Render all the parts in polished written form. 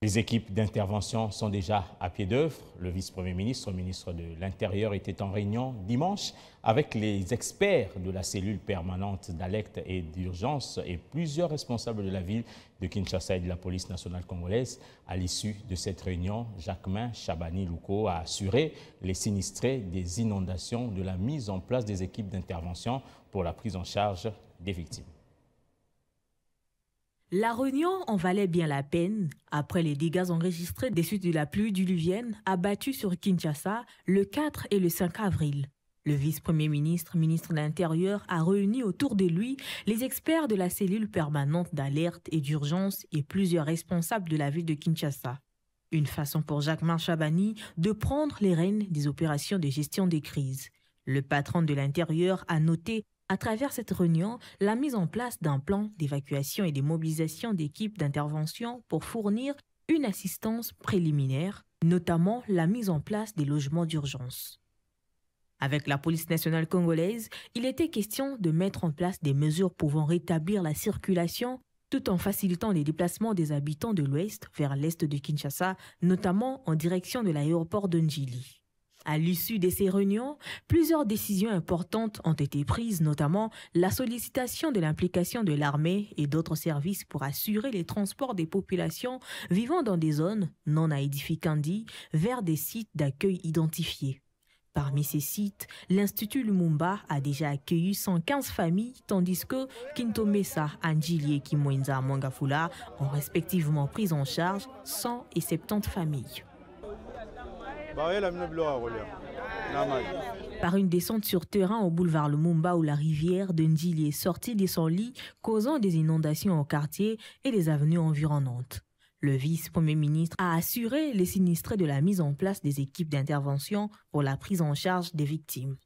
Les équipes d'intervention sont déjà à pied d'œuvre. Le vice-premier ministre, ministre de l'Intérieur, était en réunion dimanche avec les experts de la cellule permanente d'alerte et d'urgence et plusieurs responsables de la ville de Kinshasa et de la police nationale congolaise. À l'issue de cette réunion, Jacquemain Chabani-Louko a assuré les sinistrés des inondations de la mise en place des équipes d'intervention pour la prise en charge des victimes. La réunion en valait bien la peine après les dégâts enregistrés des suites de la pluie diluvienne abattue sur Kinshasa le 4 et le 5 avril. Le vice-premier ministre, ministre de l'Intérieur, a réuni autour de lui les experts de la cellule permanente d'alerte et d'urgence et plusieurs responsables de la ville de Kinshasa. Une façon pour Jacquemain Chabani de prendre les rênes des opérations de gestion des crises. Le patron de l'Intérieur a noté à travers cette réunion, la mise en place d'un plan d'évacuation et de mobilisation d'équipes d'intervention pour fournir une assistance préliminaire, notamment la mise en place des logements d'urgence. Avec la police nationale congolaise, il était question de mettre en place des mesures pouvant rétablir la circulation tout en facilitant les déplacements des habitants de l'ouest vers l'est de Kinshasa, notamment en direction de l'aéroport de Njili. À l'issue de ces réunions, plusieurs décisions importantes ont été prises, notamment la sollicitation de l'implication de l'armée et d'autres services pour assurer les transports des populations vivant dans des zones non aedificandi vers des sites d'accueil identifiés. Parmi ces sites, l'Institut Lumumba a déjà accueilli 115 familles, tandis que Kintomesa, Anjili et Kimwenza Mangafula ont respectivement pris en charge 100 et 70 familles. Par une descente sur terrain au boulevard Lumumba où la rivière de Njili est sortie de son lit, causant des inondations au quartier et les avenues environnantes. Le vice-premier ministre a assuré les sinistrés de la mise en place des équipes d'intervention pour la prise en charge des victimes.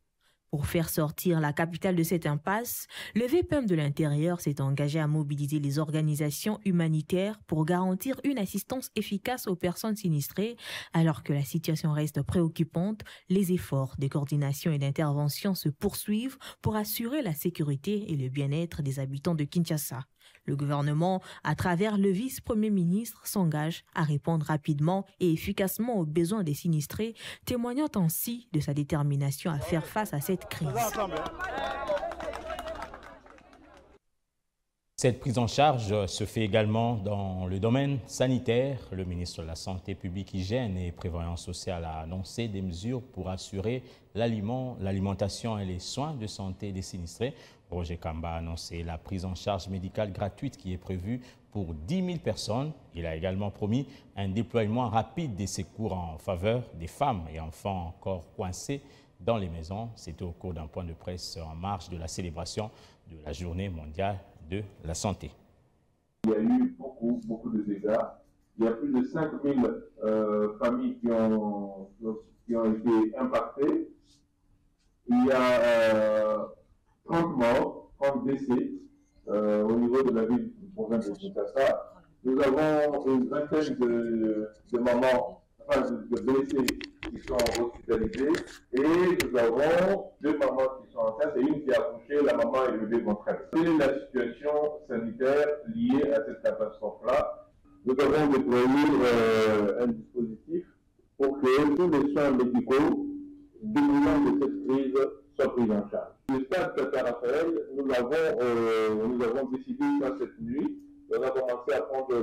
Pour faire sortir la capitale de cette impasse, le VPM de l'Intérieur s'est engagé à mobiliser les organisations humanitaires pour garantir une assistance efficace aux personnes sinistrées. Alors que la situation reste préoccupante, les efforts de coordination et d'intervention se poursuivent pour assurer la sécurité et le bien-être des habitants de Kinshasa. Le gouvernement, à travers le vice-premier ministre, s'engage à répondre rapidement et efficacement aux besoins des sinistrés, témoignant ainsi de sa détermination à faire face à cette crise. Cette prise en charge se fait également dans le domaine sanitaire. Le ministre de la Santé publique, Hygiène et Prévoyance sociale a annoncé des mesures pour assurer l'alimentation et les soins de santé des sinistrés. Roger Kamba a annoncé la prise en charge médicale gratuite qui est prévue pour 10 000 personnes. Il a également promis un déploiement rapide des secours en faveur des femmes et enfants encore coincés dans les maisons. C'était au cours d'un point de presse en marge de la célébration de la Journée mondiale de la santé. Il y a eu beaucoup de dégâts. Il y a plus de 5 000 familles qui ont été impactées. Il y a 30 morts, 30 décès au niveau de la ville du province de Kinshasa. Nous avons une vingtaine de mamans, enfin de blessés qui sont hospitalisés et nous avons 2 mamans qui sont enceintes et une qui a accouché, la maman et le bébé vont très bien. Quelle est la situation sanitaire liée à cette catastrophe-là? Nous avons déployé un dispositif pour que tous les soins médicaux découlant de cette crise soient pris en charge. Le stade Tata-Raphaël, nous avons décidé ça cette nuit. On a commencé à prendre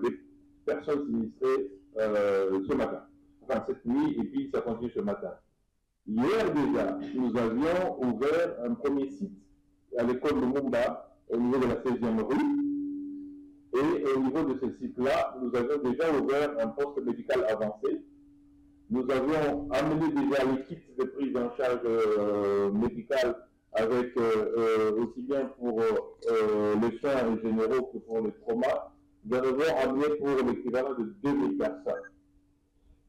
les personnes sinistrées ce matin. Enfin, cette nuit, et puis ça continue ce matin. Hier déjà, nous avions ouvert un premier site à l'école de Lumumba, au niveau de la 16e rue. Et au niveau de ce site-là, nous avions déjà ouvert un poste médical avancé. Nous avions amené déjà l'équipe de prise en charge médicale avec aussi bien pour les soins généraux que pour les traumas. Nous avons amené pour l'équivalent de 2000 personnes.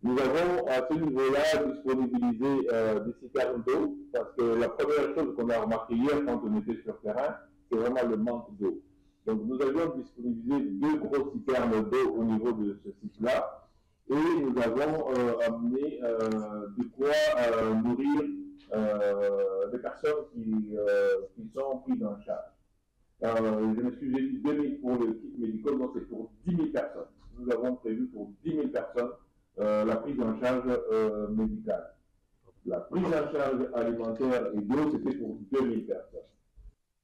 Nous avons à ce niveau-là disponibilisé des citernes d'eau, parce que la première chose qu'on a remarqué hier quand on était sur terrain, c'est vraiment le manque d'eau. Donc nous avions disponibilisé 2 grosses citernes d'eau au niveau de ce site-là. Et nous avons amené de quoi nourrir des personnes qui sont prises en charge. Je me suis dit 2000 pour le kit médical, donc c'est pour 10 10 000 personnes. Nous avons prévu pour 10 000 personnes la prise en charge médicale. La prise en charge alimentaire et d'eau, c'était pour 2 000 personnes.